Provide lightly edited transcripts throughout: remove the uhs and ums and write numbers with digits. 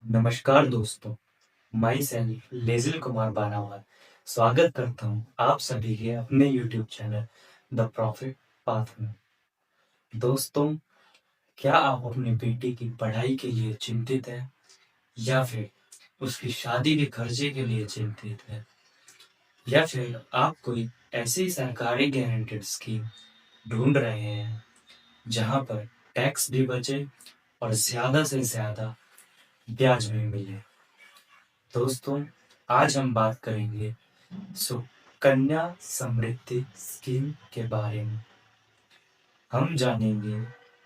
नमस्कार दोस्तों, my self लेजिल Kumar बानावाल स्वागत करता हूँ आप सभी के अपने YouTube channel the profit path में। दोस्तों, क्या आप अपनी बेटी की पढ़ाई के लिए चिंतित हैं या फिर उसकी शादी के खर्चे के लिए चिंतित हैं या फिर आप कोई ऐसी सरकारी गारंटेड स्कीम ढूंढ रहे हैं जहां पर टैक्स भी बचे और ज्यादा से ज्यादा ब्याज भी मिले। दोस्तों, आज हम बात करेंगे सुकन्या समृद्धि स्कीम के बारे में। हम जानेंगे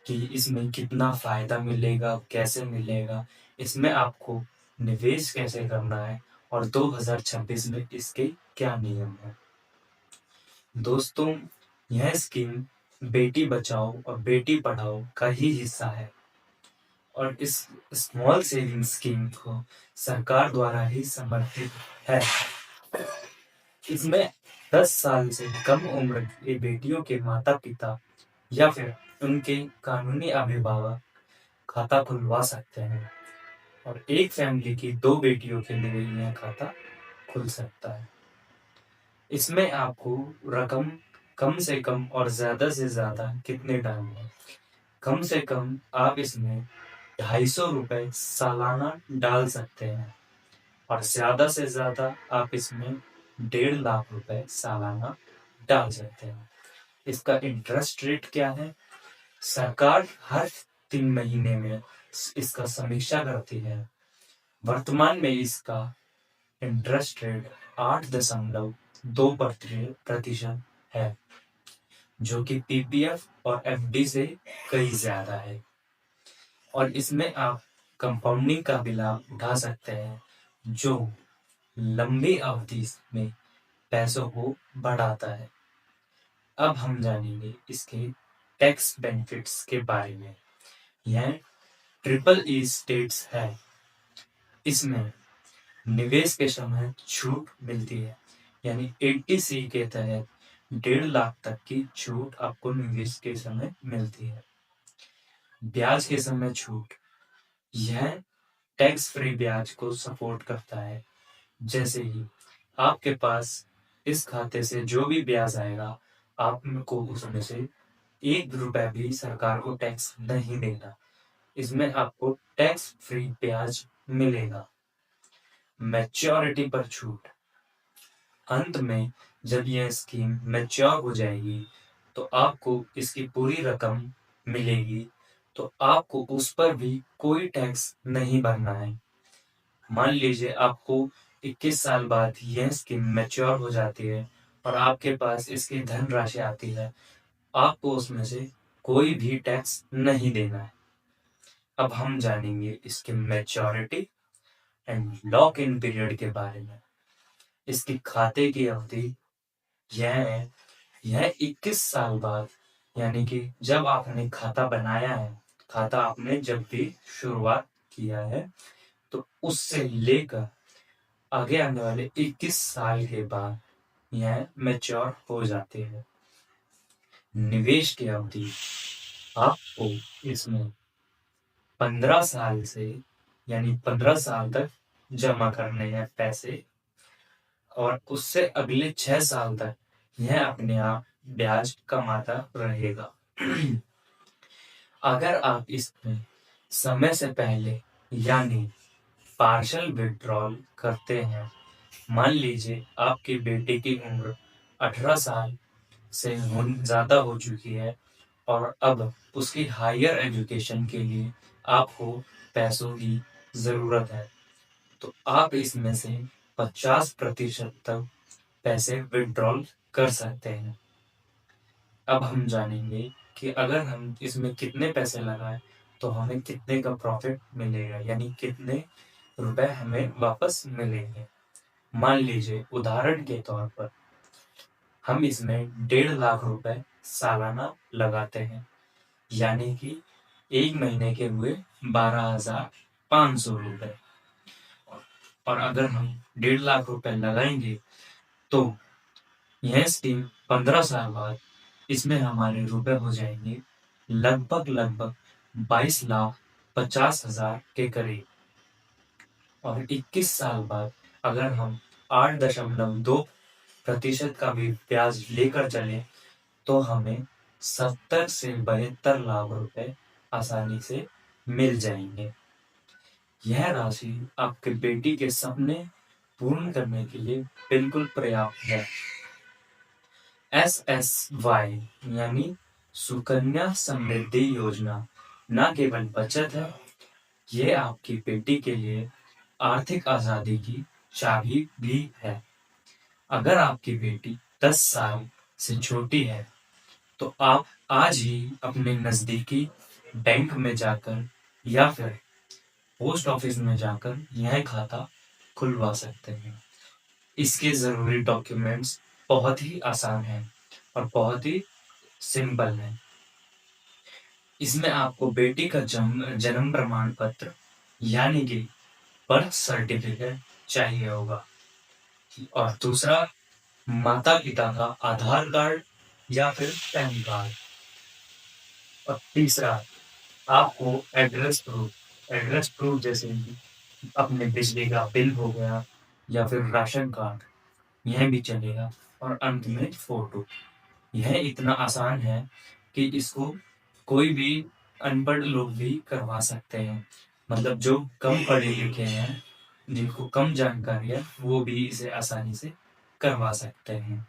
कि इसमें कितना फायदा मिलेगा, कैसे मिलेगा, इसमें आपको निवेश कैसे करना है और 2026 में इसके क्या नियम हैं। दोस्तों, यह स्कीम बेटी बचाओ और बेटी पढ़ाओ का ही हिस्सा है और इस स्मॉल सेविंग स्कीम को सरकार द्वारा ही समर्थित है। इसमें 10 साल से कम उम्र की बेटियों के माता-पिता या फिर उनके कानूनी अभिभावक खाता खुलवा सकते हैं और एक फैमिली की 2 बेटियों के लिए यह खाता खुल सकता है। इसमें आपको रकम कम से कम और ज़्यादा से ज़्यादा कितने डालने हैं? कम से कम आप इसमें ₹250 सालाना डाल सकते हैं और ज़्यादा से ज़्यादा आप इसमें ₹1.5 लाख सालाना डाल सकते हैं। इसका इंटरेस्ट रेट क्या है? सरकार हर 3 महीने में इसका समीक्षा करती है। वर्तमान में इसका इंटरेस्ट रेट 8.2% है, जो कि पीपीएफ और एफडी से कहीं ज़्यादा है और इसमें आप कंपाउंडिंग का भी लाभ उठा सकते हैं, जो लंबी अवधि में पैसों को बढ़ाता है। अब हम जानेंगे इसके टैक्स बेनिफिट्स के बारे में। यह ट्रिपल ई स्टेट्स है। इसमें निवेश के समय छूट मिलती है, यानी 80C के तहत 1.5 लाख तक की छूट आपको निवेश के समय मिलती है। ब्याज के समय छूट, यह टैक्स फ्री ब्याज को सपोर्ट करता है। जैसे ही आपके पास इस खाते से जो भी ब्याज आएगा, आपको उसमें से ₹1 भी सरकार को टैक्स नहीं देना। इसमें आपको टैक्स फ्री ब्याज मिलेगा। मैच्योरिटी पर छूट, अंत में जब यह स्कीम मैच्योर हो जाएगी तो आपको इसकी पूरी रकम मिलेगी, तो आपको उस पर भी कोई टैक्स नहीं भरना है। मान लीजिए आपको 21 साल बाद यह स्कीम मैच्योर हो जाती है और आपके पास इसकी धनराशि आती है, आपको उसमें से कोई भी टैक्स नहीं देना है। अब हम जानेंगे इसके maturity and lock in period के बारे में। इसकी खाते की अवधि यह है, यह 21 साल बाद, यानी कि जब आपने खाता बनाया है, खाता आपने जब भी शुरुआत किया है, तो उससे लेकर आगे आने वाले 21 साल के बाद यह मैच्योर हो जाते हैं। निवेश की अवधि, आपको इसमें 15 साल से, यानी 15 साल तक जमा करने हैं पैसे और उससे अगले 6 साल तक यह अपने आप ब्याज कमाता रहेगा। अगर आप इसमें समय से पहले यानी पार्शियल विड्रॉल करते हैं, मान लीजिए आपकी बेटी की उम्र 18 साल से ज़्यादा हो चुकी है और अब उसकी हायर एजुकेशन के लिए आपको पैसों की ज़रूरत है, तो आप इसमें से 50% तक पैसे विड्रॉल कर सकते हैं। अब हम जानेंगे कि अगर हम इसमें कितने पैसे लगाएं तो हमें कितने का प्रॉफिट मिलेगा, यानी कितने रुपए हमें वापस मिलेंगे। मान लीजिए उदाहरण के तौर पर हम इसमें 1.5 लाख सालाना लगाते हैं, यानी कि 1 महीने के हुए 12,500 रुपए। और अगर हम 1.5 लाख लगाएंगे तो यह स्कीम 15 साल बाद इसमें हमारे रुपए हो जाएंगे लगभग 22,50,000 के करीब। और 21 साल बाद अगर हम 8.2% का भी ब्याज लेकर चलें तो हमें 70 से 72 लाख रुपए आसानी से मिल जाएंगे। यह राशि आपके बेटी के सपने पूर्ण करने के लिए बिल्कुल पर्याप्त है। SSY यानी सुकन्या समृद्धि योजना न केवल बचत है, ये आपकी बेटी के लिए आर्थिक आजादी की चाबी भी है। अगर आपकी बेटी 10 साल से छोटी है तो आप आज ही अपने नजदीकी बैंक में जाकर या फिर पोस्ट ऑफिस में जाकर यह खाता खुलवा सकते हैं। इसके जरूरी डॉक्यूमेंट्स बहुत ही आसान हैं और बहुत ही सिंपल हैं। इसमें आपको बेटी का जन्म प्रमाण पत्र यानी कि बर्थ सर्टिफिकेट चाहिए होगा, और दूसरा माता पिता का आधार कार्ड या फिर पैन कार्ड, और तीसरा आपको एड्रेस प्रूफ जैसे अपने बिजली का बिल हो गया या फिर राशन कार्ड, यह भी चलेगा, और अंत में फोटो। यह इतना आसान है कि इसको कोई भी अनपढ़ लोग भी करवा सकते हैं। मतलब जो कम पढ़े लिखे हैं, जिनको कम जानकारी है, वो भी इसे आसानी से करवा सकते हैं।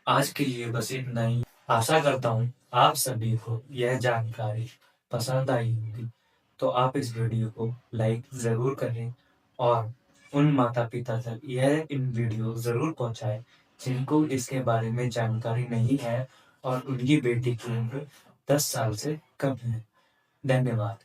आज के लिए बस इतना ही। आशा करता हूँ आप सभी को यह जानकारी पसंद आई होगी। तो आप इस वीडियो को लाइक ज़रूर करें और उन माता-पिता तक यह इन वीडियो ज़रूर पहुँचाएँ जिनको इसके बारे में जानकारी नहीं है और उनकी बेटी की उम्र 10 साल से कम है। धन्यवाद।